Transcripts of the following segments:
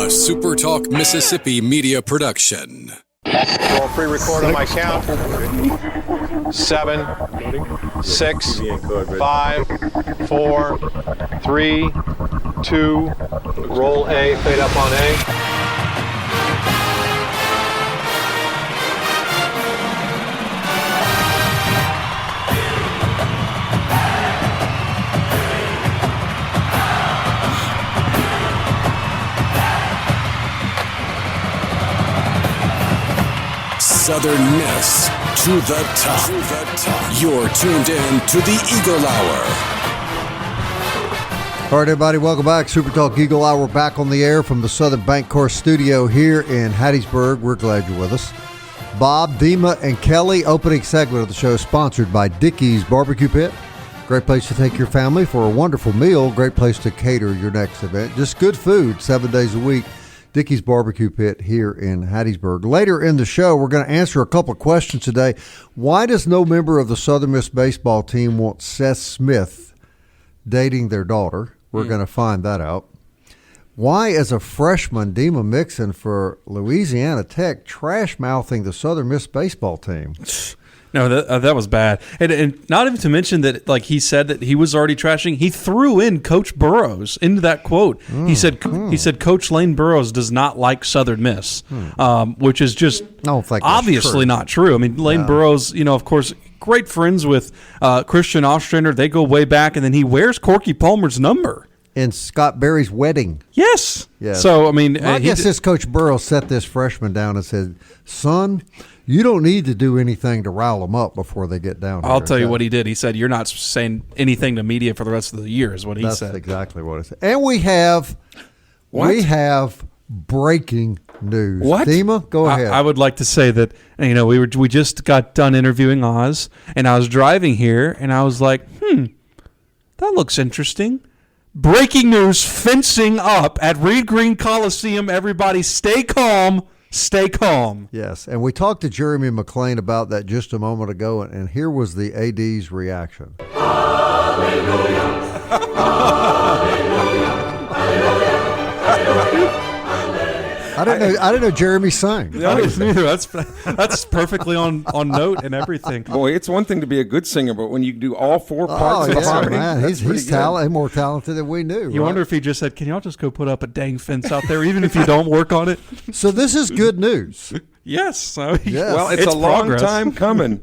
SuperTalk Mississippi media production. Roll pre-record on my count. 7, 6, 5, 4, 3, 2. Roll A, fade up on A. Southern Miss to the top. You're tuned in to the Eagle Hour. All right, everybody, welcome back. SuperTalk Eagle Hour back on the air from the Southern Bancorp studio here in Hattiesburg. We're glad you're with us. Bob, Dima, and Kelly, opening segment of the show sponsored by Dickey's Barbecue Pit. Great place to take your family for a wonderful meal. Great place to cater your next event. Just good food 7 days a week. Dickey's Barbecue Pit here in Hattiesburg. Later in the show, we're going to answer a couple of questions today. Why does no member of the Southern Miss baseball team want Seth Smith dating their daughter? We're going to find that out. Why is a freshman, Dima Mixon for Louisiana Tech, trash-mouthing the Southern Miss baseball team? No, that was bad. And not even to mention that, like, he said that he was already trashing. He threw in Coach Burrows into that quote. He said Coach Lane Burrows does not like Southern Miss, which is just obviously not true. I mean, Lane Burrows, of course, great friends with Christian Ostrander. They go way back, and then he wears Corky Palmer's number. In Scott Berry's wedding. Yes. So, I mean. Well, I guess this Coach Burrows set this freshman down and said, son, you don't need to do anything to rile them up before they get down here. I'll tell you what he did. He said, you're not saying anything to media for the rest of the year is what he said. That's exactly what he said. And we have breaking news. What? Dima, go ahead. I would like to say that, we just got done interviewing Oz, and I was driving here, and I was like, that looks interesting. Breaking news, fencing up at Reed Green Coliseum. Everybody stay calm. Stay calm. Yes, and we talked to Jeremy McClain about that just a moment ago, and here was the AD's reaction. Hallelujah. Hallelujah. Hallelujah. I didn't know Jeremy sang. Yeah, I didn't either. That's perfectly on note and everything. Boy, it's one thing to be a good singer, but when you do all four parts of the harmony, man, he's more talented than we knew. You wonder if he just said, "Can y'all just go put up a dang fence out there, even if you don't work on it?" So this is good news. Yes. Well, it's a long time coming.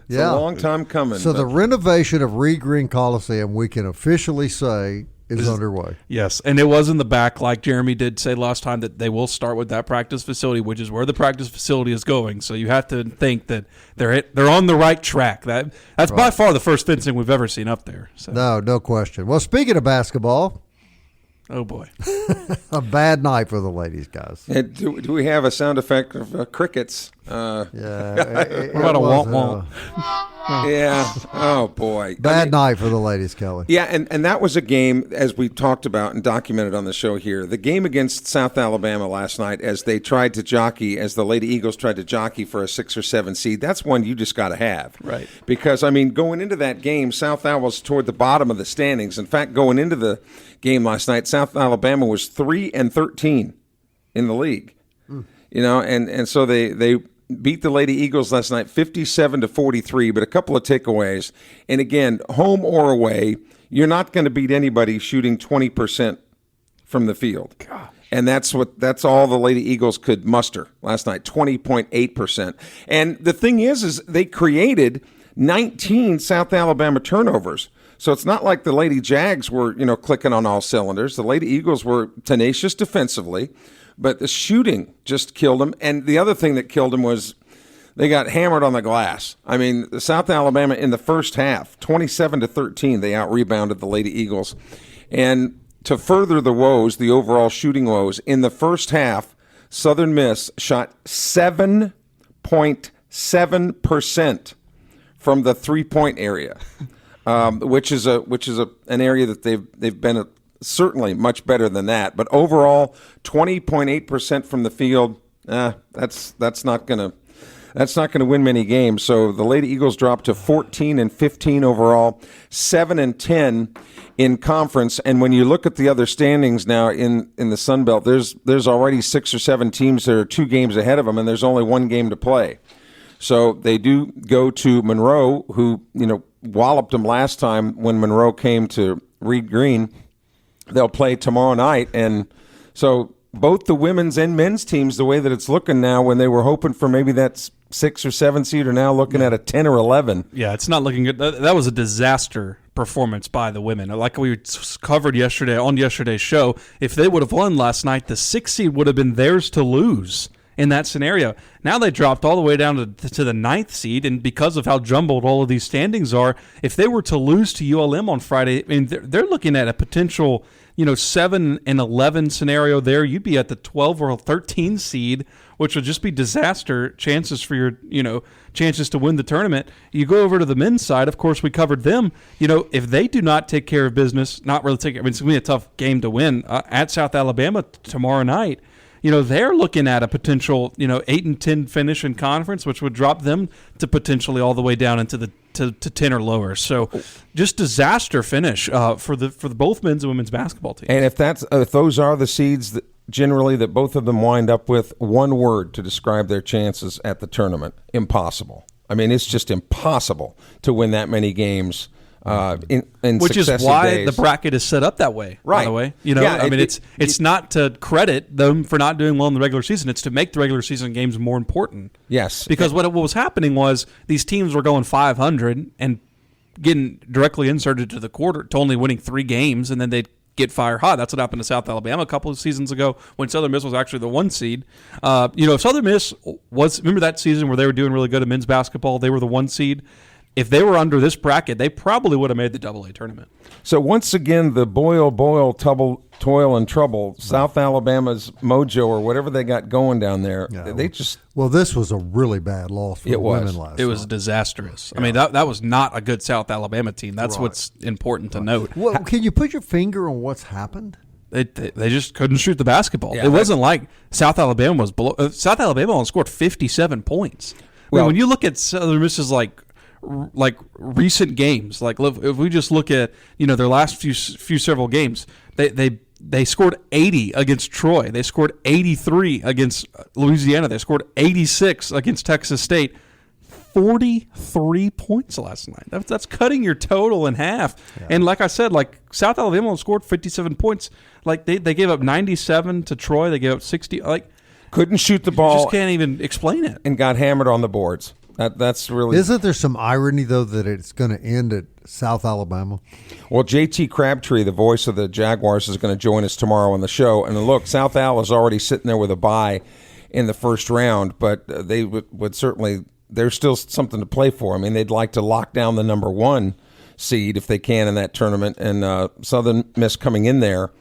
It's a long time coming. So the renovation of Reed Green Coliseum, we can officially say, is underway. Yes, and it was in the back, like Jeremy did say last time, that they will start with that practice facility, which is where the practice facility is going. So you have to think that they're on the right track. That's by far the first fencing we've ever seen up there. So. No question. Well, speaking of basketball, oh boy, a bad night for the ladies, guys. Do we have a sound effect of crickets? What about a womp-womp? Yeah. Oh, boy. Bad night for the ladies, Kelly. Yeah, and that was a game, as we talked about and documented on the show here, the game against South Alabama last night as they tried to jockey, as the Lady Eagles tried to jockey for a 6 or 7 seed, that's one you just got to have. Right. Because, going into that game, South Al was toward the bottom of the standings. In fact, going into the game last night, South Alabama was 3-13 in the league. And so they beat the Lady Eagles last night 57-43, but a couple of takeaways. And again, home or away, you're not going to beat anybody shooting 20% from the field. God. And that's all the Lady Eagles could muster last night, 20.8%. And the thing is they created 19 South Alabama turnovers. So it's not like the Lady Jags were, clicking on all cylinders. The Lady Eagles were tenacious defensively. But the shooting just killed them. And the other thing that killed them was they got hammered on the glass. South Alabama in the first half, 27-13, they out-rebounded the Lady Eagles. And to further the woes, the overall shooting woes, in the first half, Southern Miss shot 7.7% from the three-point area, which is an area that they've been certainly much better than that. But overall, 20.8% from the field. That's not gonna That's not going to win many games. So the Lady Eagles dropped to 14-15 overall, 7-10 in conference. And when you look at the other standings now in the Sun Belt, there's already 6 or 7 teams that are 2 games ahead of them, and there's only 1 game to play. So they do go to Monroe, who walloped them last time when Monroe came to Reed Green. They'll play tomorrow night, and so both the women's and men's teams, the way that it's looking now, when they were hoping for maybe that 6 or 7 seed, are now looking at a 10 or 11. Yeah, it's not looking good. That was a disaster performance by the women. Like we covered yesterday on yesterday's show, if they would have won last night, the 6th seed would have been theirs to lose in that scenario. Now they dropped all the way down to the 9th seed, and because of how jumbled all of these standings are, if they were to lose to ULM on Friday, I mean, they're looking at a potential 7-11 scenario there. You'd be at the 12 or 13 seed, which would just be disaster chances for your chances to win the tournament. You go over to the men's side. Of course, we covered them. If they do not take care of business, not really take. I mean, it's going to be a tough game to win at South Alabama tomorrow night. They're looking at a potential 8-10 finish in conference, which would drop them to potentially all the way down into the to 10 or lower. So just disaster finish for the both men's and women's basketball teams. And if those are the seeds that generally that both of them wind up with, one word to describe their chances at the tournament: impossible. I mean, it's just impossible to win that many games. In which is why days. The bracket is set up that way. Right. By the way, it's not to credit them for not doing well in the regular season. It's to make the regular season games more important. Yes, because what was happening was these teams were going 500 and getting directly inserted to the quarter to only winning 3 games, and then they'd get fire hot. That's what happened to South Alabama a couple of seasons ago when Southern Miss was actually the 1 seed. If Southern Miss remember that season where they were doing really good in men's basketball, they were the 1 seed. If they were under this bracket, they probably would have made the AA tournament. So once again, the boil, toil, and trouble, South Alabama's mojo or whatever they got going down there, they just... Well, this was a really bad loss for the women last night. It was disastrous. Yeah. I mean, that was not a good South Alabama team. That's what's important to note. Well, can you put your finger on what's happened? They just couldn't shoot the basketball. Yeah, it wasn't like South Alabama was below. South Alabama only scored 57 points. When you look at Southern Miss's like recent games, like if we just look at their last few several games, they scored 80 against Troy, they scored 83 against Louisiana, they scored 86 against Texas State. 43 points last night. That's cutting your total in half. Yeah. And like I said, South Alabama scored 57 points. They gave up 97 to Troy. They gave up 60. Couldn't shoot the ball. You just can't even explain it. And got hammered on the boards. That's really... Isn't there some irony, though, that it's going to end at South Alabama? Well, JT Crabtree, the voice of the Jaguars, is going to join us tomorrow on the show. And look, South Al is already sitting there with a bye in the first round, but they would certainly... There's still something to play for. I mean, they'd like to lock down the number 1 seed if they can in that tournament. And Southern Miss coming in there.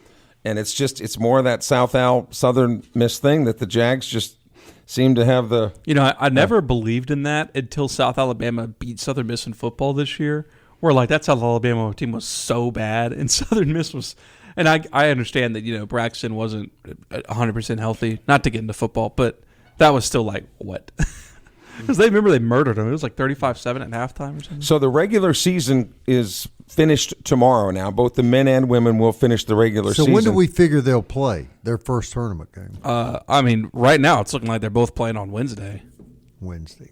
And it's more of that Southern Miss thing that the Jags just... seem to have the... I never believed in that until South Alabama beat Southern Miss in football this year. Where, that South Alabama team was so bad, and Southern Miss was... And I understand that, Braxton wasn't 100% healthy, not to get into football, but that was still what? Because they murdered him. It was 35-7 at halftime or something. So the regular season is finished tomorrow now. Both the men and women will finish the regular season. So when do we figure they'll play their first tournament game? Right now it's looking like they're both playing on Wednesday.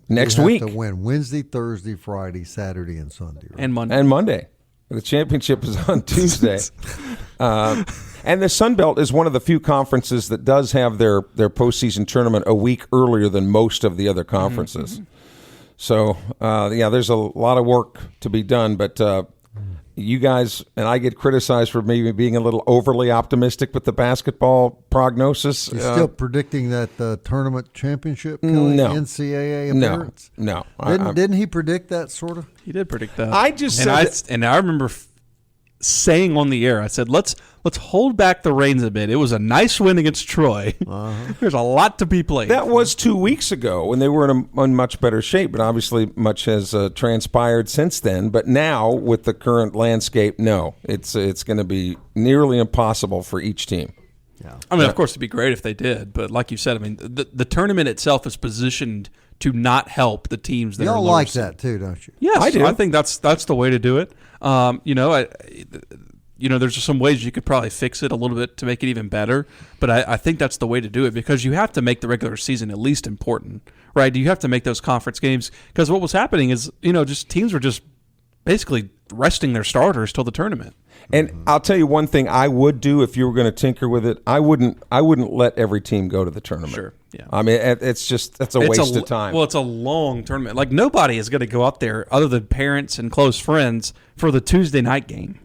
Next week. To win Wednesday, Thursday, Friday, Saturday, and Sunday. Right? And Monday. The championship is on Tuesday. And the Sun Belt is one of the few conferences that does have their postseason tournament a week earlier than most of the other conferences. Mm-hmm. So, there's a lot of work to be done, but you guys, and I get criticized for maybe being a little overly optimistic with the basketball prognosis. You're still predicting that the tournament championship, Kelly? No. NCAA appearance? No. Didn't he predict that, sort of? He did predict that. I just said and I remember saying on the air, I said, let's hold back the reins a bit. It was a nice win against Troy. Uh-huh. There's a lot to be played. That was 2 weeks ago when they were in much better shape, but obviously much has transpired since then. But now, with the current landscape, no, it's going to be nearly impossible for each team. Yeah. I mean, of course, it'd be great if they did, but like you said, I mean, the tournament itself is positioned to not help the teams that are Y'all lower like seed. that too, don't you? Yes, I do. I think that's the way to do it. There's some ways you could probably fix it a little bit to make it even better, but I think that's the way to do it because you have to make the regular season at least important, right? You have to make those conference games because what was happening is, just teams were just basically resting their starters till the tournament. And I'll tell you one thing I would do if you were going to tinker with it. I wouldn't let every team go to the tournament. Sure. Yeah. I mean, that's a waste of time. Well, it's a long tournament. Like nobody is going to go out there other than parents and close friends for the Tuesday night game.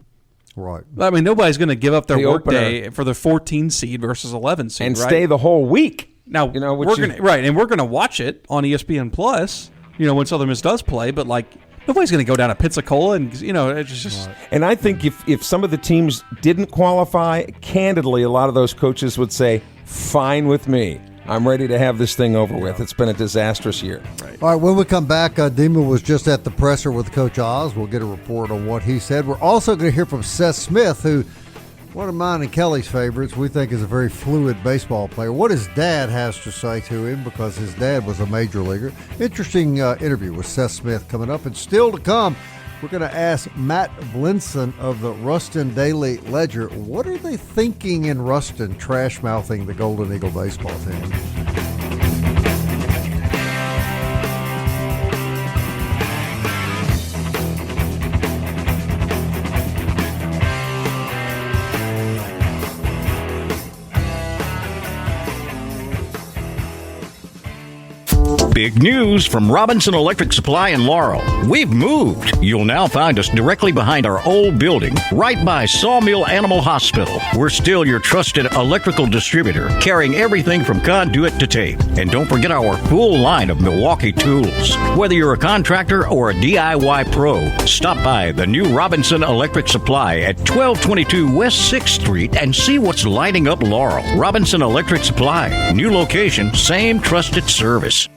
Right. I mean, nobody's going to give up their The workday opener. for the 14 seed versus 11 seed, and right? stay the whole week. Now, we're gonna watch it on ESPN Plus. When Southern Miss does play, but like nobody's gonna go down to Pensacola and it's just. Right. And I think if some of the teams didn't qualify, candidly, a lot of those coaches would say, "Fine with me. I'm ready to have this thing over with. It's been a disastrous year." Right. All right, when we come back, Dima was just at the presser with Coach Oz. We'll get a report on what he said. We're also going to hear from Seth Smith, who, one of mine and Kelly's favorites, we think is a very fluid baseball player. What his dad has to say to him because his dad was a major leaguer. Interesting interview with Seth Smith coming up. And still to come, we're going to ask Matt Belinson of the Rustin Daily Leader, what are they thinking in Rustin trash-mouthing the Golden Eagle baseball team? Big news from Robinson Electric Supply in Laurel. We've moved. You'll now find us directly behind our old building, right by Sawmill Animal Hospital. We're still your trusted electrical distributor, carrying everything from conduit to tape. And don't forget our full line of Milwaukee tools. Whether you're a contractor or a DIY pro, stop by the new Robinson Electric Supply at 1222 West 6th Street and see what's lighting up Laurel. Robinson Electric Supply. New location, same trusted service.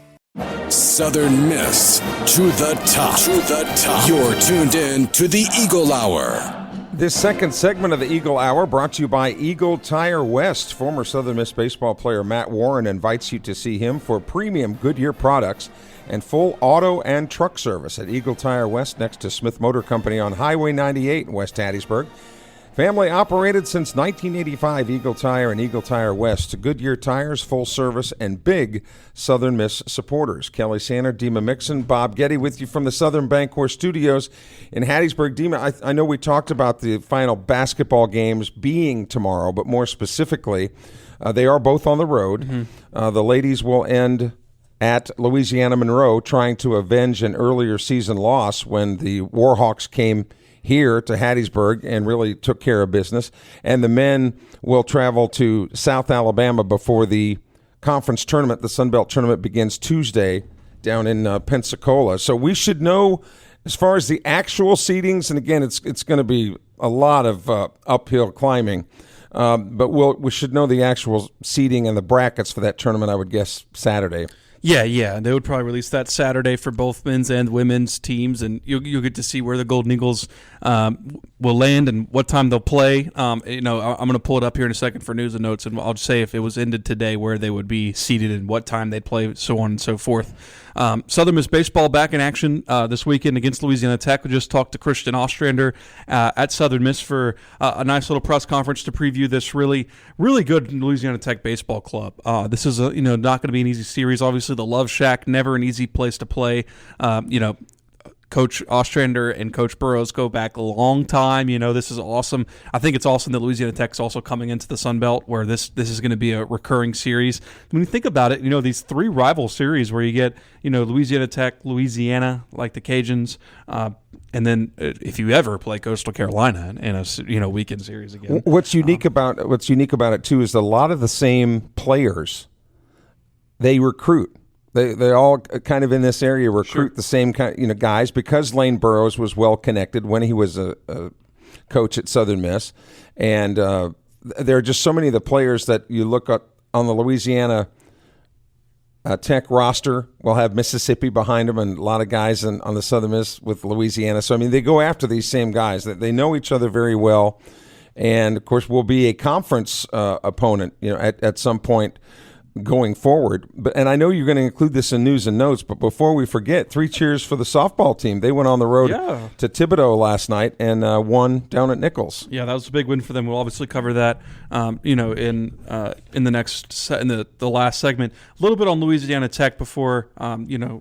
Southern Miss to the top. To the top. You're tuned in to the Eagle Hour. This second segment of the Eagle Hour brought to you by Eagle Tire West. Former Southern Miss baseball player Matt Warren invites you to see him for premium Goodyear products and full auto and truck service at Eagle Tire West next to Smith Motor Company on Highway 98 in West Hattiesburg. Family operated since 1985, Eagle Tire and Eagle Tire West. Goodyear tires, full service, and big Southern Miss supporters. Kelly Sander, Dima Mixon, Bob Getty with you from the Southern Bancorp Studios in Hattiesburg. Dima, I know we talked about the final basketball games being tomorrow, but more specifically, they are both on the road. Mm-hmm. The ladies will end at Louisiana Monroe trying to avenge an earlier season loss when the Warhawks came here to Hattiesburg and really took care of business. And the men will travel to South Alabama before the conference tournament. The Sun Belt tournament begins Tuesday down in Pensacola. So we should know as far as the actual seedings, and again, it's going to be a lot of uphill climbing, but we should know the actual seeding and the brackets for that tournament, I would guess, Saturday. Yeah. They would probably release that Saturday for both men's and women's teams, and you'll get to see where the Golden Eagles will land and what time they'll play. I'm going to pull it up here in a second for news and notes, and I'll just say if it was ended today, where they would be seated and what time they'd play, so on and so forth. Southern Miss baseball back in action this weekend against Louisiana Tech. We just talked to Christian Ostrander at Southern Miss for a nice little press conference to preview this really, really good Louisiana Tech baseball club. This is not going to be an easy series. Obviously, the Love Shack, never an easy place to play. Coach Ostrander and Coach Burrows go back a long time. This is awesome. I think it's awesome that Louisiana Tech is also coming into the Sun Belt, where this is going to be a recurring series. When you think about it, these three rival series where you get, Louisiana Tech, Louisiana, like the Cajuns, and then if you ever play Coastal Carolina in a weekend series again. What's unique about it too is a lot of the same players they recruit. They all kind of in this area recruit the same kind guys because Lane Burroughs was well connected when he was a coach at Southern Miss, and there are just so many of the players that you look at on the Louisiana Tech roster will have Mississippi behind them, and a lot of guys on the Southern Miss with Louisiana. So they go after these same guys. They know each other very well, and of course will be a conference opponent, at some point going forward. And I know you're going to include this in news and notes, but before we forget, 3 cheers for the softball team. They went on the road to Thibodaux last night and won down at Nichols. Yeah, that was a big win for them. We'll obviously cover that, in the last segment. A little bit on Louisiana Tech before,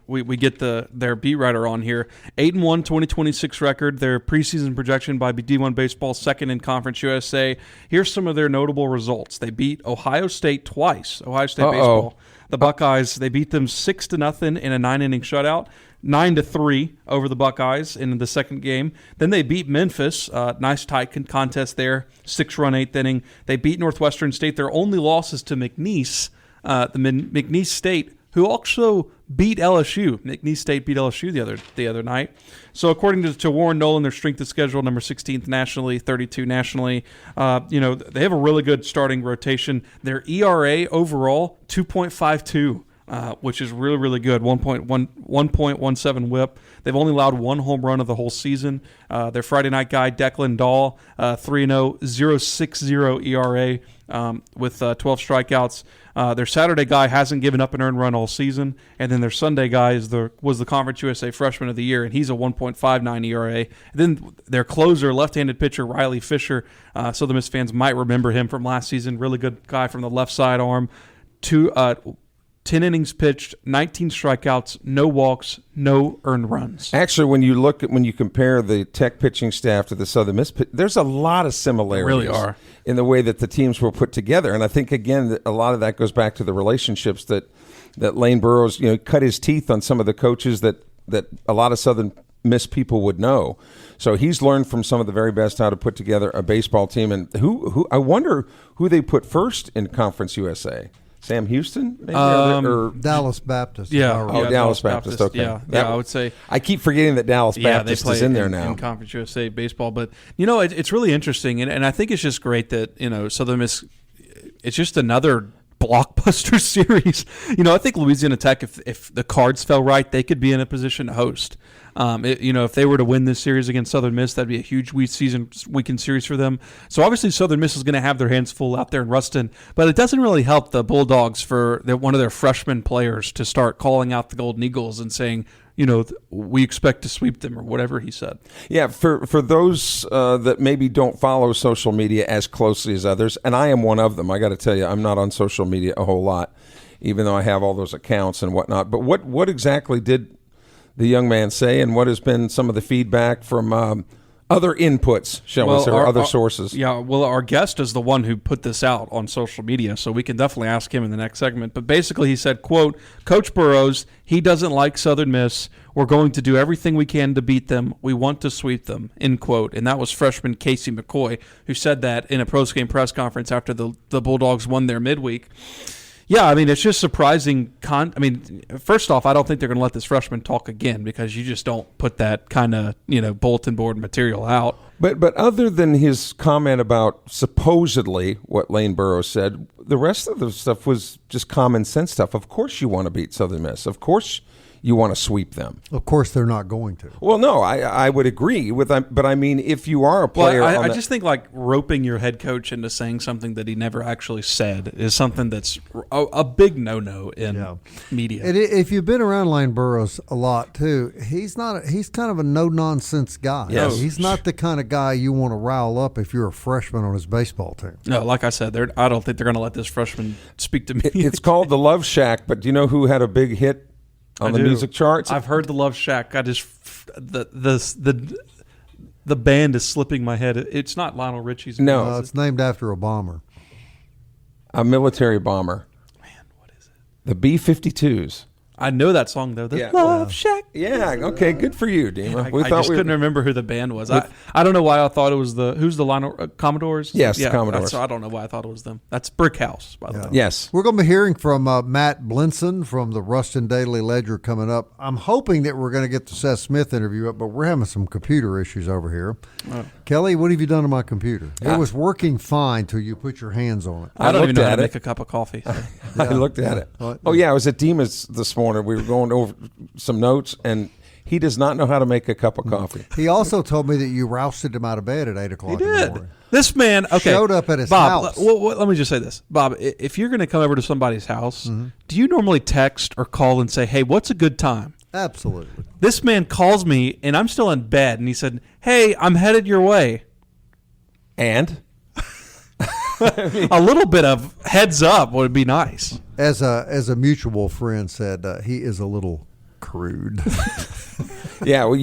we get their beat writer on here. 8-1 2026 record. Their preseason projection by D1 Baseball, second in Conference USA. Here's some of their notable results. They beat Ohio State twice. Ohio State baseball. The Buckeyes, they beat them 6-0 in a 9-inning shutout, 9-3 over the Buckeyes in the second game. Then they beat Memphis, nice tight contest there, 6-run 8th inning. They beat Northwestern State. Their only losses to McNeese, McNeese State, who also beat LSU. McNeese State beat LSU the other night. So according to Warren Nolan, their strength of schedule, number 16th nationally, 32 nationally. They have a really good starting rotation. Their ERA overall, 2.52, which is really, really good, 1.17 whip. They've only allowed 1 home run of the whole season. Their Friday night guy, Declan Dahl, 3-0, 0.60 ERA with 12 strikeouts. Their Saturday guy hasn't given up an earned run all season, and then their Sunday guy was the Conference USA Freshman of the Year, and he's a 1.59 ERA. And then their closer, left-handed pitcher Riley Fisher, Southern Miss fans might remember him from last season. Really good guy from the left side arm. 10 innings pitched, 19 strikeouts, no walks, no earned runs. Actually, when you compare the Tech pitching staff to the Southern Miss, there's a lot of similarities. There really are. In the way that the teams were put together. And I think, again, that a lot of that goes back to the relationships that Lane Burroughs, cut his teeth on some of the coaches that a lot of Southern Miss people would know. So he's learned from some of the very best how to put together a baseball team. And who I wonder who they put first in Conference USA. Sam Houston, maybe? Or Dallas Baptist. Dallas Baptist. Okay. Yeah, I would say. I keep forgetting that Dallas Baptist is in there now. In Conference USA baseball. But, it's really interesting. And I think it's just great that, Southern Miss, it's just another blockbuster series. I think Louisiana Tech, if the cards fell right, they could be in a position to host. If they were to win this series against Southern Miss, that'd be a huge weekend series for them. So obviously Southern Miss is going to have their hands full out there in Ruston, but it doesn't really help the Bulldogs for one of their freshman players to start calling out the Golden Eagles and saying, we expect to sweep them or whatever he said. Yeah, for those that maybe don't follow social media as closely as others, and I am one of them. I got to tell you, I'm not on social media a whole lot, even though I have all those accounts and whatnot. But what exactly did the young man say, and what has been some of the feedback from other inputs, shall we say, or other sources? Yeah, well, our guest is the one who put this out on social media, so we can definitely ask him in the next segment. But basically he said, quote, Coach Burroughs, he doesn't like Southern Miss. We're going to do everything we can to beat them. We want to sweep them, end quote. And that was freshman Casey McCoy, who said that in a post-game press conference after the Bulldogs won their midweek. Yeah, it's just surprising. First off, I don't think they're going to let this freshman talk again because you just don't put that kind of, bulletin board material out. But other than his comment about supposedly what Lane Burroughs said, the rest of the stuff was just common sense stuff. Of course you want to beat Southern Miss. Of course you want to sweep them. Of course they're not going to. Well, no, I would agree with that. But if you are a player. Well, I just think roping your head coach into saying something that he never actually said is something that's a big no-no in media. And if you've been around Lane Burroughs a lot too, he's kind of a no-nonsense guy. Yes. He's not the kind of guy you want to rile up if you're a freshman on his baseball team. No, like I said, I don't think they're going to let this freshman speak to me. It's called the Love Shack, but do you know who had a big hit on the music charts? I've heard the Love Shack. I just the band is slipping my head. It's not Lionel Richie's. No, it's named after a bomber, a military bomber. Man, what is it? The B-52s. I know that song though. The Love Shack. Yeah. Okay. Good for you, Dima. I just couldn't remember who the band was. I don't know why I thought it was who's the Lionel Commodores. Yes, the Commodores. I don't know why I thought it was them. That's Brick House, by the way. Yes. We're going to be hearing from Matt Belinson from the Rustin Daily Leader coming up. I'm hoping that we're going to get the Seth Smith interview up, but we're having some computer issues over here. Kelly, what have you done to my computer? It was working fine till you put your hands on it. I don't even know how to make a cup of coffee. So. I looked at it. Oh yeah, I was at Dima's this morning. We were going over some notes, and he does not know how to make a cup of coffee. He also told me that you rousted him out of bed at 8 o'clock He in the did. morning. This man, okay, Showed up at his Bob, house. Let me just say this, Bob. If you're going to come over to somebody's house, do you normally text or call and say, "Hey, what's a good time?" Absolutely. This man calls me, and I'm still in bed, and he said, "Hey, I'm headed your way." And A little bit of heads up would be nice. As a mutual friend said, he is a little crude. yeah, well,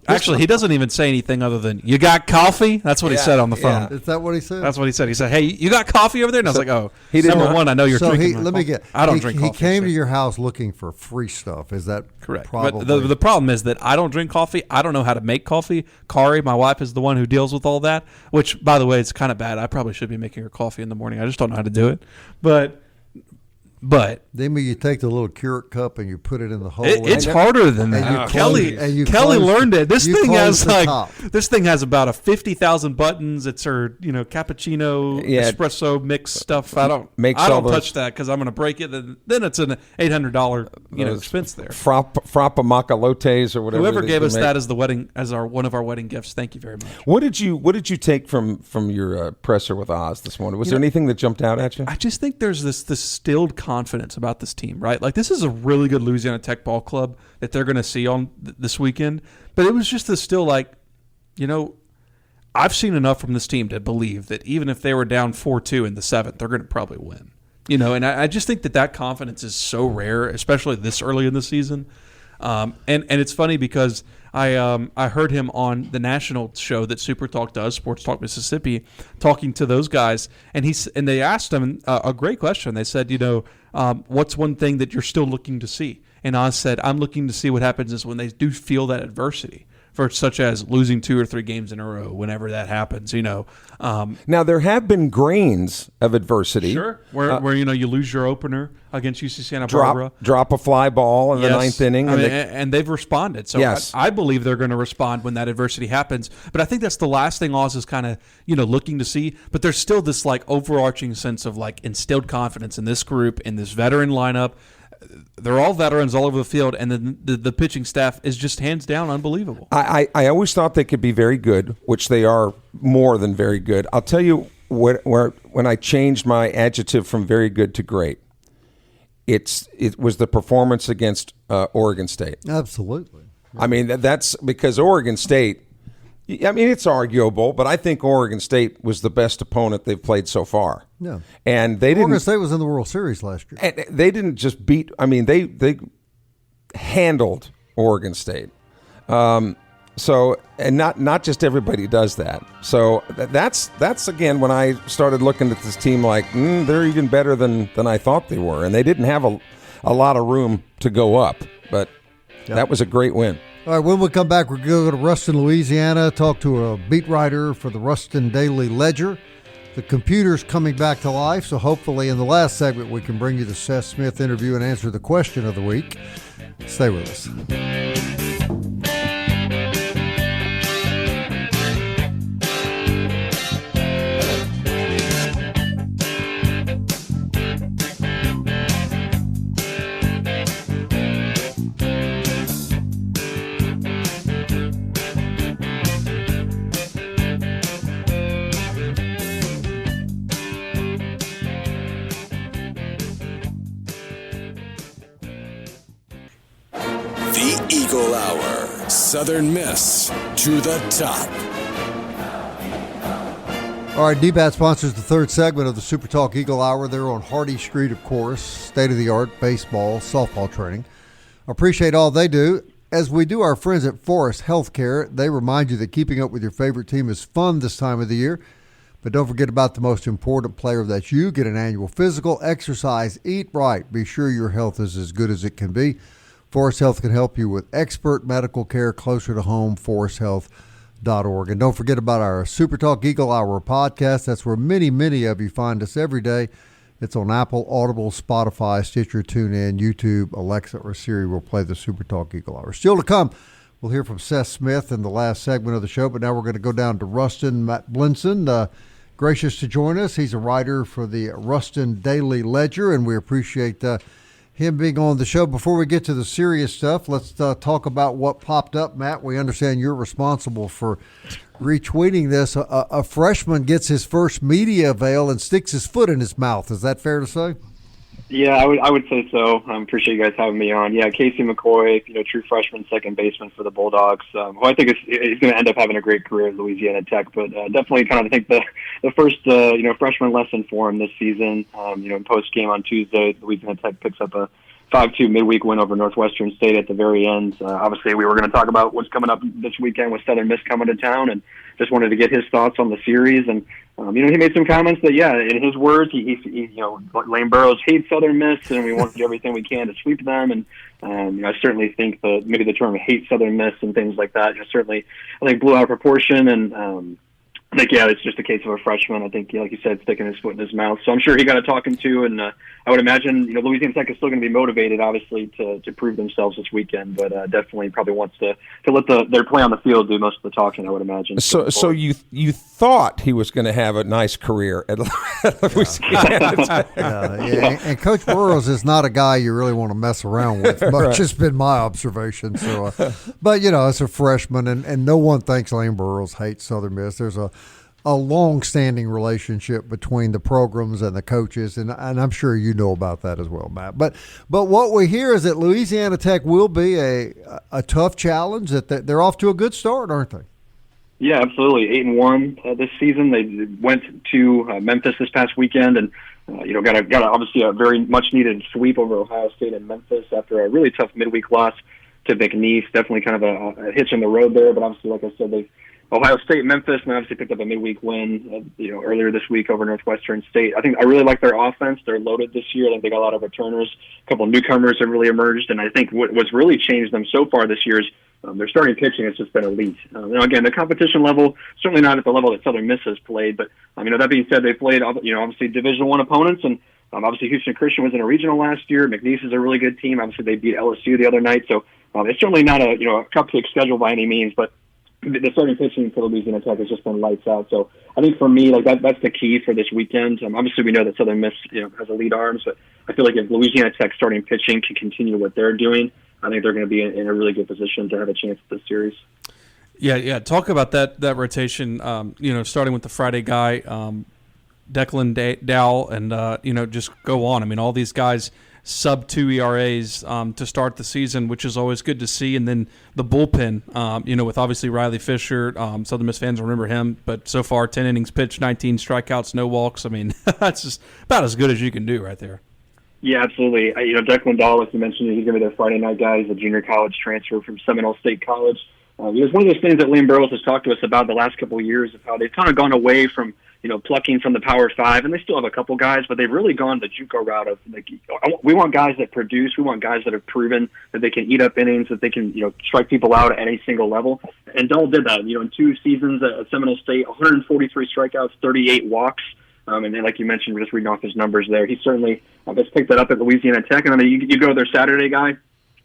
Actually, he doesn't even say anything other than, "You got coffee?" That's what he said on the phone. yeah. Is that what he said? That's what he said. He said, "Hey, you got coffee over there?" And I was like, "Oh, he didn't number know- one, I know you're so drinking. let me get. I don't he, drink he coffee." came so- to your house looking for free stuff. Is that Correct. Probably. But the problem is that I don't drink coffee. I don't know how to make coffee. Kari, my wife, is the one who deals with all that, which, by the way, it's kind of bad. I probably should be making her coffee in the morning. I just don't know how to do it. But Then you take the little Keurig cup and you put it in the hole. it's harder than and you that. close- and you Kelly close- learned it. This you thing close has the like top. this thing has about 50,000 buttons. It's her cappuccino Yeah. espresso mix stuff. I don't Makes I all don't those- touch that because I'm going to break it. Then it's an $800 expense there. frappa maca lattes or whatever. Whoever it is gave they us make. that as the wedding as one of our wedding gifts. Thank you very much. What did you take from your presser with Oz this morning? Was there anything that jumped out at you? I just think there's this distilled confidence about this team, right? Like, this is a really good Louisiana Tech ball club that they're going to see on this weekend. But it was just this still like, I've seen enough from this team to believe that even if they were down 4-2 in the 7th, they're going to probably win. And I just think that confidence is so rare, especially this early in the season. And it's funny because I heard him on the national show that SuperTalk does, Sports Talk Mississippi, talking to those guys, and they asked him a great question. They said, what's one thing that you're still looking to see? And Oz said, I'm looking to see what happens is when they do feel that adversity, such as losing 2 or 3 games in a row, whenever that happens, Now there have been grains of adversity. Sure, where you lose your opener against UC Santa Barbara. Drop a fly ball in the Yes. 9th inning, and they've responded. So Yes. I believe they're going to respond when that adversity happens. But I think that's the last thing Oz is kind of looking to see. But there's still this like overarching sense of like instilled confidence in this group, in this veteran lineup. They're all veterans all over the field, and then the pitching staff is just hands down unbelievable. I always thought they could be very good, which they are more than very good. I'll tell you when I changed my adjective from very good to great, it was the performance against Oregon State. Absolutely. I mean, that's because Oregon State, it's arguable, but I think Oregon State was the best opponent they've played so far. Yeah. And they Oregon didn't. State was in the World Series last year. And they didn't just beat. They handled Oregon State. So not just everybody does that. So that's again when I started looking at this team like they're even better than I thought they were, and they didn't have a lot of room to go up, but that was a great win. All right, when we come back, we're going to go to Ruston, Louisiana, talk to a beat writer for the Rustin Daily Leader. The computer's coming back to life, so hopefully in the last segment we can bring you the Seth Smith interview and answer the question of the week. Stay with us. The Eagle Hour. Southern Miss to the top. All right, DBAT sponsors the third segment of the SuperTalk Eagle Hour. They're on Hardy Street, of course, state-of-the-art baseball, softball training. Appreciate all they do. As we do our friends at Forest Healthcare, they remind you that keeping up with your favorite team is fun this time of the year. But don't forget about the most important player, that's you. Get an annual physical, exercise, eat right. Be sure your health is as good as it can be. Forest Health can help you with expert medical care closer to home, foresthealth.org. And don't forget about our SuperTalk Eagle Hour podcast. That's where many, many of you find us every day. It's on Apple, Audible, Spotify, Stitcher, TuneIn, YouTube, Alexa, or Siri will play the SuperTalk Eagle Hour. Still to come, we'll hear from Seth Smith in the last segment of the show, but now we're going to go down to Rustin. Matt Belinson, gracious to join us. He's a writer for the Rustin Daily Leader, and we appreciate him being on the show. Before we get to the serious stuff, let's talk about what popped up, Matt. We understand you're responsible for retweeting this. A freshman gets his first media avail and sticks his foot in his mouth. Is that fair to say? Yeah, I would say so. Appreciate you guys having me on. Yeah, Casey McCoy, true freshman second baseman for the Bulldogs, who I think is going to end up having a great career at Louisiana Tech. But definitely kind of I think the first freshman lesson for him this season. Post game on Tuesday, Louisiana Tech picks up a 5-2 midweek win over Northwestern State at the very end. Obviously, we were going to talk about what's coming up this weekend with Southern Miss coming to town, and just wanted to get his thoughts on the series. And he made some comments that, in his words, he Lane Burroughs hates Southern Miss, and we want to do everything we can to sweep them. And I certainly think that maybe the term hate Southern Miss and things like that, certainly I think blew out of proportion. And I think, it's just a case of a freshman. I think, like you said, sticking his foot in his mouth. So I'm sure he got a talking to, and I would imagine, Louisiana Tech is still going to be motivated, obviously, to prove themselves this weekend, but definitely probably wants to let their play on the field do most of the talking, I would imagine. So you thought he was going to have a nice career at Louisiana Tech. And Coach Burroughs is not a guy you really want to mess around with. Much has been my observation. So, but it's a freshman, and no one thinks Lane Burroughs hates Southern Miss. There's a long-standing relationship between the programs and the coaches, and I'm sure you know about that as well, Matt. But what we hear is that Louisiana Tech will be a tough challenge. That they're off to a good start, aren't they? Yeah, absolutely. 8-1 this season. They went to Memphis this past weekend, and got obviously a very much needed sweep over Ohio State and Memphis after a really tough midweek loss to McNeese. Definitely kind of a hitch in the road there, but obviously, like I said, Ohio State, Memphis, and obviously picked up a midweek win, earlier this week over Northwestern State. I really like their offense. They're loaded this year. I think they got a lot of returners. A couple of newcomers have really emerged, and I think what's really changed them so far this year is their starting pitching has just been elite. Again, the competition level certainly not at the level that Southern Miss has played, but that being said, they played obviously Division I opponents, and obviously Houston Christian was in a regional last year. McNeese is a really good team. Obviously, they beat LSU the other night, so it's certainly not a cupcake schedule by any means, but the starting pitching for Louisiana Tech has just been lights out. So I think for me, that's the key for this weekend. Obviously, we know that Southern Miss, has elite arms, but I feel like if Louisiana Tech starting pitching can continue what they're doing, I think they're going to be in a really good position to have a chance at this series. Yeah. Talk about that rotation. Starting with the Friday guy, Declan Dowell, and just go on. All these guys sub-2 ERAs to start the season, which is always good to see. And then the bullpen, with obviously Riley Fisher. Southern Miss fans remember him, but so far 10 innings pitched, 19 strikeouts, no walks. That's just about as good as you can do right there. Yeah, absolutely. Declan Dowell, as you mentioned, he's going to be their Friday night guy. He's a junior college transfer from Seminole State College. It was one of those things that Lane Burroughs has talked to us about the last couple of years of how they've kind of gone away from plucking from the Power Five, and they still have a couple guys, but they've really gone the JUCO route of we want guys that produce, we want guys that have proven that they can eat up innings, that they can strike people out at any single level. And Dowell did that. In 2 seasons at Seminole State, 143 strikeouts, 38 walks. And then, like you mentioned, we're just reading off his numbers there. He certainly has picked that up at Louisiana Tech. And you go to their Saturday guy,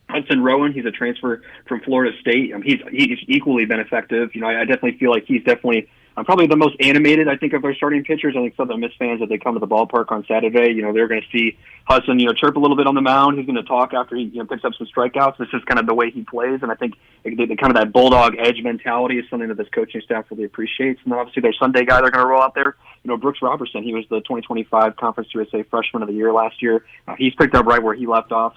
Hudson Rowan. He's a transfer from Florida State. He's equally been effective. I definitely feel like he's definitely probably the most animated, I think, of their starting pitchers. I think Southern Miss fans, if they come to the ballpark on Saturday, they're going to see Hudson, chirp a little bit on the mound. He's going to talk after he picks up some strikeouts. This is kind of the way he plays, and I think the kind of that bulldog edge mentality is something that this coaching staff really appreciates. And then obviously their Sunday guy they're going to roll out there, Brooks Robertson. He was the 2025 Conference USA Freshman of the Year last year. He's picked up right where he left off.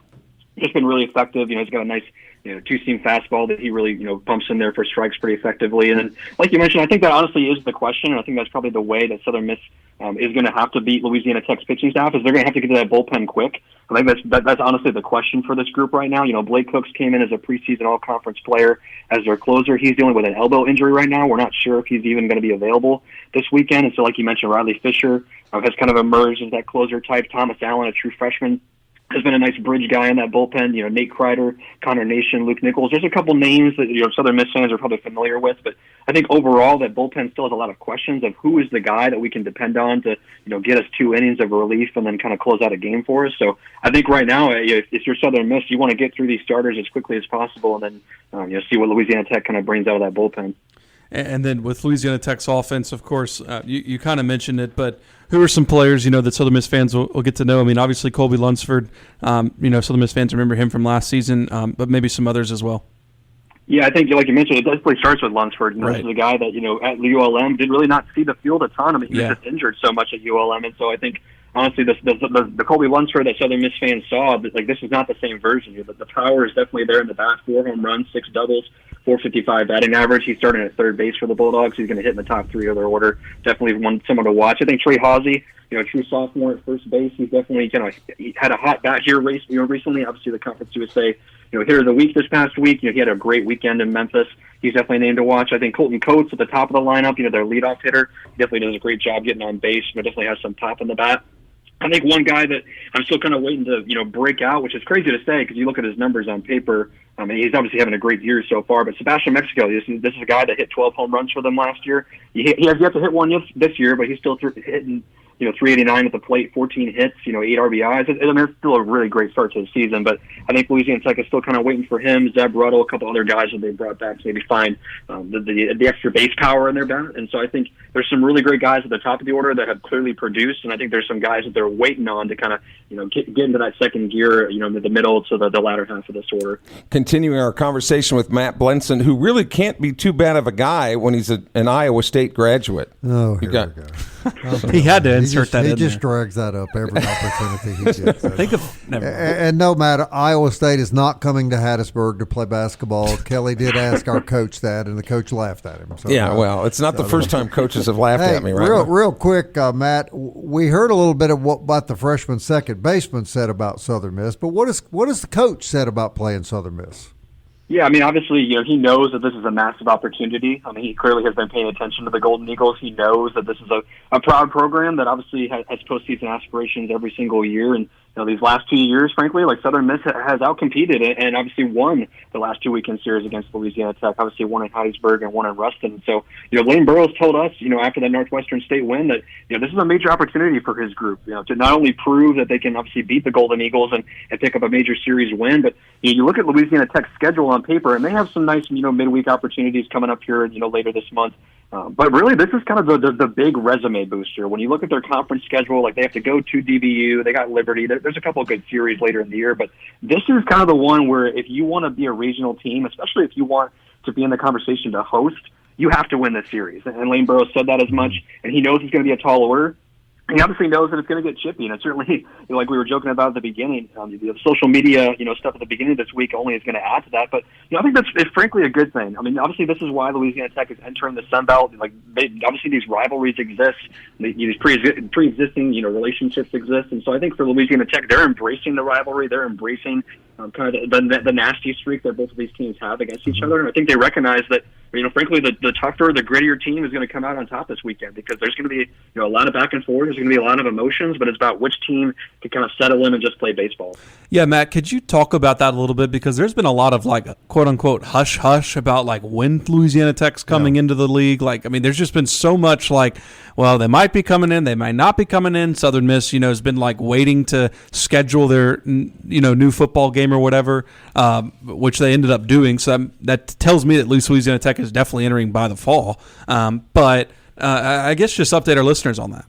He's been really effective. He's got a nice, two-seam fastball that he really, bumps in there for strikes pretty effectively. And then, like you mentioned, I think that honestly is the question, and I think that's probably the way that Southern Miss is going to have to beat Louisiana Tech's pitching staff, is they're going to have to get to that bullpen quick. I think that's honestly the question for this group right now. Blake Cooks came in as a preseason all-conference player as their closer. He's dealing with an elbow injury right now. We're not sure if he's even going to be available this weekend. And so, like you mentioned, Riley Fisher has kind of emerged as that closer type. Thomas Allen, a true freshman, has been a nice bridge guy in that bullpen. Nate Kreider, Connor Nation, Luke Nichols. There's a couple names that Southern Miss fans are probably familiar with, but I think overall that bullpen still has a lot of questions of who is the guy that we can depend on to get us 2 innings of relief and then kind of close out a game for us. So I think right now, if you're Southern Miss, you want to get through these starters as quickly as possible and then see what Louisiana Tech kind of brings out of that bullpen. And then with Louisiana Tech's offense, of course, you kind of mentioned it, but who are some players, that Southern Miss fans will get to know? I mean, obviously Colby Lunsford, Southern Miss fans remember him from last season, but maybe some others as well. Yeah, I think, like you mentioned, it definitely starts with Lunsford. Right. This is a guy that, at ULM did really not see the field a ton. I mean, he was just injured so much at ULM, and so I think, honestly, the Colby Lunsford that Southern Miss fans saw, this is not the same version. The power is definitely there in the bat. 4 home runs, 6 doubles, 455 batting average. He's starting at third base for the Bulldogs. He's going to hit in the top 3 of their order. Definitely someone to watch. I think Trey Hawsey, true sophomore at first base. He's definitely he had a hot bat here recently. Obviously, the Conference USA hitter of the week this past week. He had a great weekend in Memphis. He's definitely named to watch. I think Colton Coates at the top of the lineup. Their leadoff hitter, definitely does a great job getting on base. Definitely has some pop in the bat. I think one guy that I'm still kind of waiting to, break out, which is crazy to say because you look at his numbers on paper. I mean, he's obviously having a great year so far. But Sebastian Mexico, this is a guy that hit 12 home runs for them last year. He has yet to hit one this year, but he's still hitting 389 at the plate, 14 hits, 8 RBIs. I mean, it's still a really great start to the season, but I think Louisiana Tech is still kind of waiting for him, Zeb Ruddle, a couple other guys that they brought back to maybe find the extra base power in their bat. And so I think there's some really great guys at the top of the order that have clearly produced, and I think there's some guys that they're waiting on to kind of, get into that second gear, the middle to the latter half of this order. Continuing our conversation with Matt Belinson, who really can't be too bad of a guy when he's an Iowa State graduate. Oh, here we go. He had to insert that in there. He just drags that up every opportunity he gets. Never mind. And no matter, Iowa State is not coming to Hattiesburg to play basketball. Kelly did ask our coach that, and the coach laughed at him. So, well, it's not the first time coaches have laughed at me, right? Real quick, Matt, we heard a little bit of what the freshman second baseman said about Southern Miss, but what is the coach said about playing Southern Miss? Yeah, I mean, obviously, he knows that this is a massive opportunity. I mean, he clearly has been paying attention to the Golden Eagles. He knows that this is a proud program that obviously has postseason aspirations every single year. And, these last 2 years, frankly, like Southern Miss has outcompeted and obviously won the last 2 weekend series against Louisiana Tech, obviously one in Hattiesburg and one in Ruston. And so, Lane Burroughs told us, after the Northwestern State win that, this is a major opportunity for his group, to not only prove that they can obviously beat the Golden Eagles and pick up a major series win, but you look at Louisiana Tech's schedule on paper, and they have some nice, midweek opportunities coming up here, later this month. But really, this is kind of the big resume booster. When you look at their conference schedule, like they have to go to DBU, they got Liberty. There's a couple of good series later in the year, but this is kind of the one where if you want to be a regional team, especially if you want to be in the conversation to host, you have to win this series. And Lane Burroughs said that as much, and he knows it's going to be a tall order. He obviously knows that it's going to get chippy, and it certainly, like we were joking about at the beginning, the social media, stuff at the beginning of this week only is going to add to that. But I think it's frankly a good thing. I mean, obviously, this is why Louisiana Tech is entering the Sun Belt. Like, obviously, these rivalries exist, these pre-existing, relationships exist, and so I think for Louisiana Tech, they're embracing the rivalry, they're embracing kind of the nasty streak that both of these teams have against each other, and I think they recognize that. Frankly, the tougher, the grittier team is going to come out on top this weekend because there's going to be a lot of back and forth. There's going to be a lot of emotions, but it's about which team can kind of settle in and just play baseball. Yeah, Matt, could you talk about that a little bit? Because there's been a lot of quote unquote hush hush about when Louisiana Tech's coming into the league. There's just been so much they might be coming in, they might not be coming in. Southern Miss, has been waiting to schedule their new football game or whatever, which they ended up doing. So that tells me that Louisiana Tech is definitely entering by the fall. But I guess just update our listeners on that.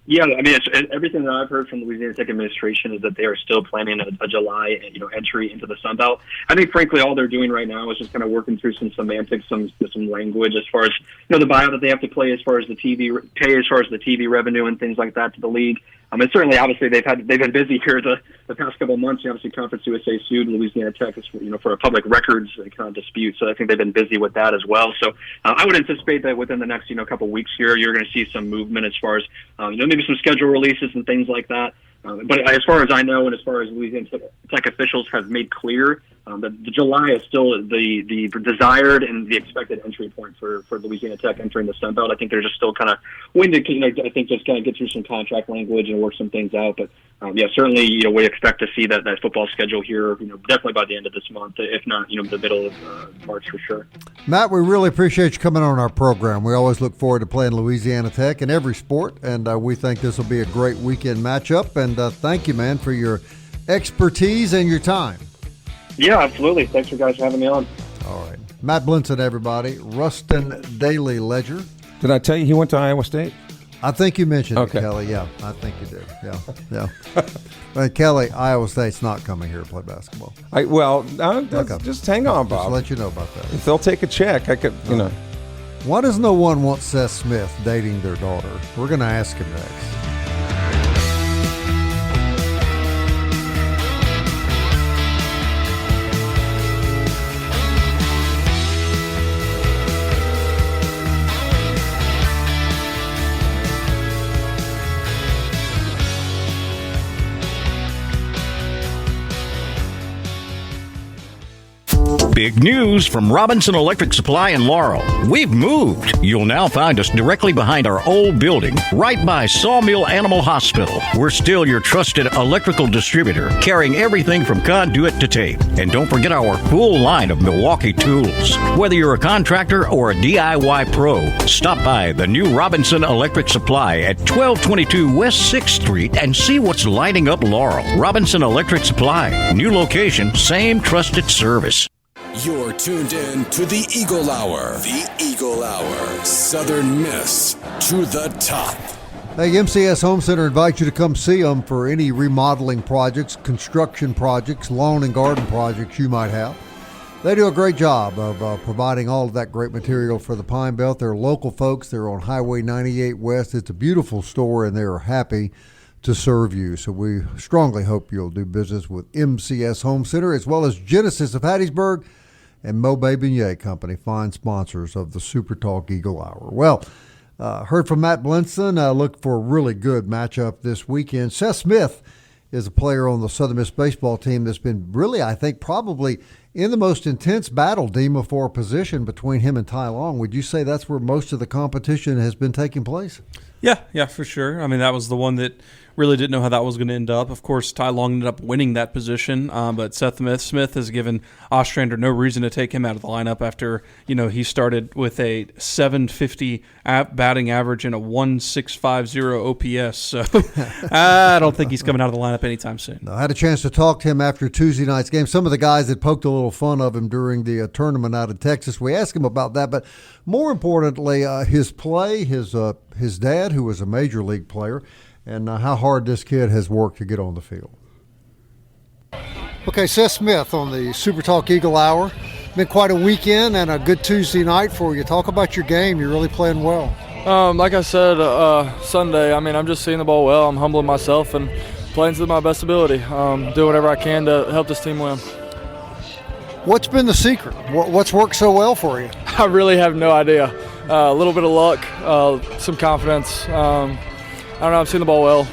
Yeah, I mean, everything that I've heard from the Louisiana Tech administration is that they are still planning a July, entry into the Sun Belt. I think, frankly, all they're doing right now is just kind of working through some semantics, some language as far as the buyout that they have to play, as far as the TV revenue and things like that to the league. And certainly, obviously, they've been busy here the past couple of months. Obviously, Conference USA sued Louisiana Tech for a public records kind of dispute. So I think they've been busy with that as well. So I would anticipate that within the next couple of weeks here, you're going to see some movement as far as maybe some schedule releases and things like that. But as far as I know, and as far as Louisiana Tech officials have made clear, that July is still the desired and the expected entry point for Louisiana Tech entering the Sun Belt. I think they're just still kind of waiting to, I think, just kind of get through some contract language and work some things out. But certainly, we expect to see that football schedule here, definitely by the end of this month, if not, the middle of March for sure. Matt, we really appreciate you coming on our program. We always look forward to playing Louisiana Tech in every sport, and we think this will be a great weekend matchup. And thank you, man, for your expertise and your time. Yeah, absolutely. Thanks for guys having me on. All right. Matt Belinson, everybody. Rustin Daily Leader. Did I tell you he went to Iowa State? I think you mentioned Okay. it, Kelly. Yeah, I think you did. Yeah. But Kelly, Iowa State's not coming here to play basketball. Just hang on, Just Bob. to let you know about that. If they'll take a check, I could, Why does no one want Seth Smith dating their daughter? We're going to ask him next. Big news from Robinson Electric Supply in Laurel. We've moved. You'll now find us directly behind our old building, right by Sawmill Animal Hospital. We're still your trusted electrical distributor, carrying everything from conduit to tape. And don't forget our full line of Milwaukee tools. Whether you're a contractor or a DIY pro, stop by the new Robinson Electric Supply at 1222 West 6th Street and see what's lighting up Laurel. Robinson Electric Supply. New location, same trusted service. You're tuned in to the Eagle Hour. The Eagle Hour. Southern Miss to the top. Hey, MCS Home Center invites you to come see them for any remodeling projects, construction projects, lawn and garden projects you might have. They do a great job of providing all of that great material for the Pine Belt. They're local folks. They're on Highway 98 West. It's a beautiful store, and they're happy to serve you. So we strongly hope you'll do business with MCS Home Center, as well as Genesis of Hattiesburg and Mo Beignet Company, fine sponsors of the SuperTalk Eagle Hour. Well, heard from Matt Belinson. Look for a really good matchup this weekend. Seth Smith is a player on the Southern Miss baseball team that's been really, I think, probably in the most intense battle, Dima, for a position between him and Ty Long. Would you say that's where most of the competition has been taking place? Yeah, for sure. I mean, that was the one that really didn't know how that was going to end up. Of course, Ty Long ended up winning that position, but Seth Smith has given Ostrander no reason to take him out of the lineup after, he started with a 750 batting average and a 1.650 OPS. So I don't think he's coming out of the lineup anytime soon. No, I had a chance to talk to him after Tuesday night's game. Some of the guys that poked a little fun of him during the tournament out in Texas, we asked him about that, but more importantly, his play, his dad, who was a major league player, and how hard this kid has worked to get on the field. Okay, Seth Smith on the SuperTalk Eagle Hour. Been quite a weekend and a good Tuesday night for you. Talk about your game. You're really playing well. Like I said Sunday, I'm just seeing the ball well. I'm humbling myself and playing to my best ability. Do whatever I can to help this team win. What's been the secret? What's worked so well for you? I really have no idea. A little bit of luck, some confidence. I don't know, I'm seeing the ball well.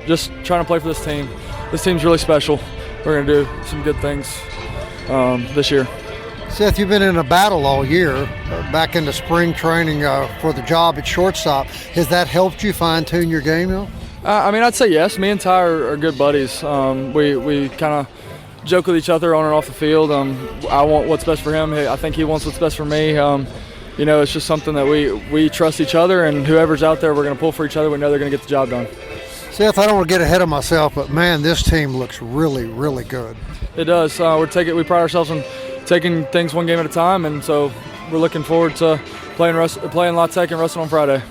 Just trying to play for this team. This team's really special. We're going to do some good things this year. Seth, you've been in a battle all year, back into spring training for the job at shortstop. Has that helped you fine-tune your game, though? I'd say yes. Me and Ty are good buddies. We kind of joke with each other on and off the field. I want what's best for him. I think he wants what's best for me. It's just something that we trust each other, and whoever's out there, we're going to pull for each other. We know they're going to get the job done. Seth, I don't want to get ahead of myself, but man, this team looks really, really good. It does. We pride ourselves on taking things one game at a time, and so we're looking forward to playing La Tech and Rustin on Friday.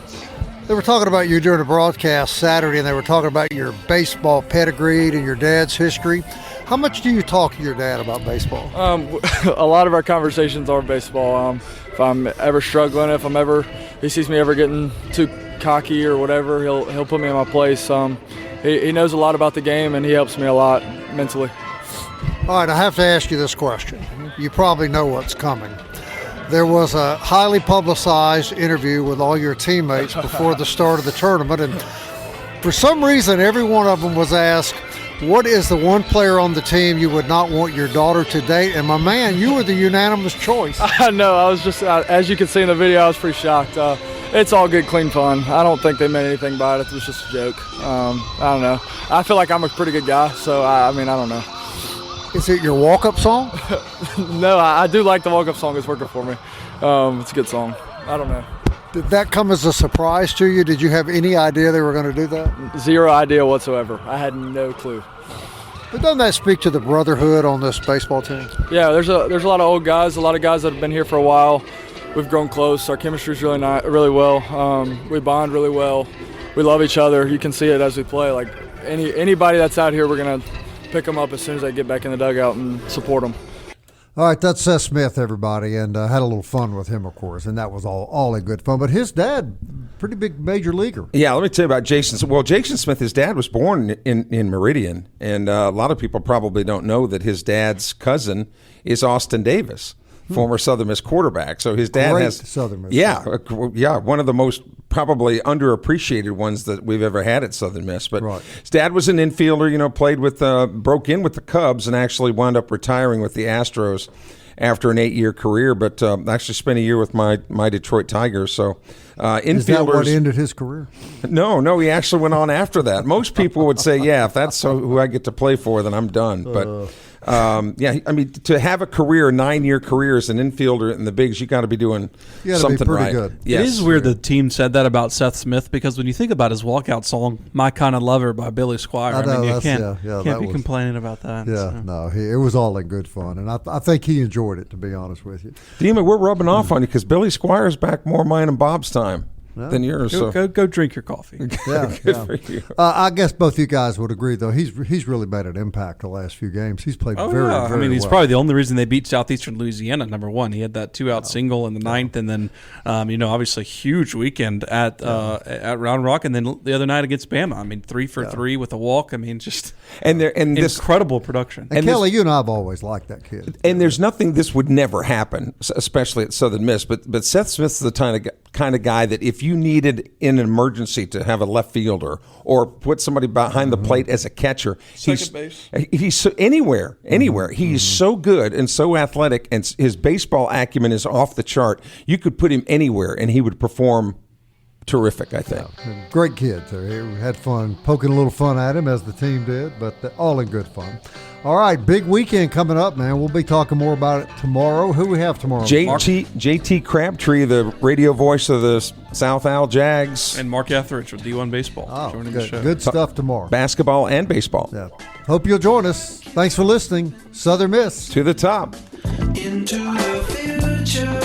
They were talking about you during the broadcast Saturday, and they were talking about your baseball pedigree and your dad's history. How much do you talk to your dad about baseball? A lot of our conversations are baseball. If I'm ever struggling, if he sees me ever getting too cocky or whatever, he'll put me in my place. He knows a lot about the game, and he helps me a lot mentally. All right, I have to ask you this question. You probably know what's coming. There was a highly publicized interview with all your teammates before the start of the tournament, and for some reason, every one of them was asked, what is the one player on the team you would not want your daughter to date? And my man, you were the unanimous choice. I know. I was just, as you can see in the video, I was pretty shocked. It's all good, clean fun. I don't think they meant anything by it. It was just a joke. I don't know. I feel like I'm a pretty good guy, so I don't know. Is it your walk-up song? No, I do like the walk-up song. It's working for me. It's a good song. I don't know. Did that come as a surprise to you? Did you have any idea they were going to do that? Zero idea whatsoever. I had no clue. But doesn't that speak to the brotherhood on this baseball team? Yeah, there's a lot of old guys, a lot of guys that have been here for a while. We've grown close. Our chemistry's really well. We bond really well. We love each other. You can see it as we play. Like anybody that's out here, we're gonna pick them up as soon as they get back in the dugout and support them. All right, that's Seth Smith, everybody, and had a little fun with him, of course, and that was all in good fun. But his dad, pretty big major leaguer. Yeah, let me tell you about Jason. Well, Jason Smith, his dad was born in Meridian, and a lot of people probably don't know that his dad's cousin is Austin Davis, former Southern Miss quarterback. So his dad Great has Southern Miss. Yeah, one of the most probably underappreciated ones that we've ever had at Southern Miss. But his dad was an infielder, played with, broke in with the Cubs and actually wound up retiring with the Astros after an 8-year career, but actually spent a year with my Detroit Tigers. So infielders. Is that what ended his career? No, he actually went on after that. Most people would say, yeah, if that's who I get to play for, then I'm done. But to have a career, 9-year career as an infielder in the bigs, you got to be doing something pretty right. Good. Yes. It is weird the team said that about Seth Smith, because when you think about his walkout song, "My Kind of Lover" by Billy Squier, I know, you can't be was, complaining about that. Yeah, so. no, it was all in good fun, and I think he enjoyed it, to be honest with you. Dima, we're rubbing off on you because Billy Squire's back more mine and Bob's time than yours. Go drink your coffee. Yeah, for you. I guess both you guys would agree, though. He's really made an impact the last few games. He's played very I mean, he's well. probably the only reason they beat Southeastern Louisiana. Number one, he had that 2-out single in the ninth, and then obviously a huge weekend at Round Rock, and then the other night against Bama. I mean, 3 for 3 with a walk. I mean, just incredible production. And Kelly, you and I've always liked that kid. And there's nothing this would never happen, especially at Southern Miss. But Seth Smith's the kind of guy that if you needed in an emergency to have a left fielder or put somebody behind the plate as a catcher, he's so, anywhere. He's so good and so athletic, and his baseball acumen is off the chart. You could put him anywhere, and he would perform terrific, I think. Yeah, great kid. So we had fun poking a little fun at him, as the team did, but all in good fun. All right, big weekend coming up, man. We'll be talking more about it tomorrow. Who we have tomorrow? JT Crabtree, the radio voice of the South Al Jags. And Mark Etheridge with D1 Baseball joining the show. Good stuff tomorrow. Basketball and baseball. Yeah. Hope you'll join us. Thanks for listening. Southern Miss. To the top. Into the future.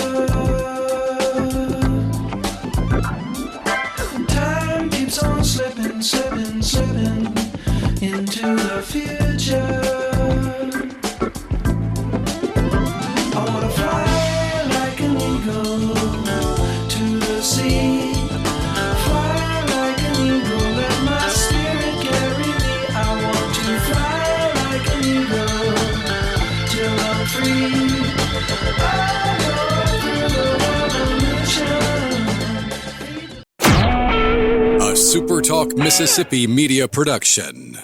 Time keeps on slipping, slipping, slipping into the future. I wanna fly like an eagle to the sea. Fly like an eagle, let my spirit carry me. I want to fly like an eagle till I'm free. I go through the revolution. A SuperTalk Mississippi media production.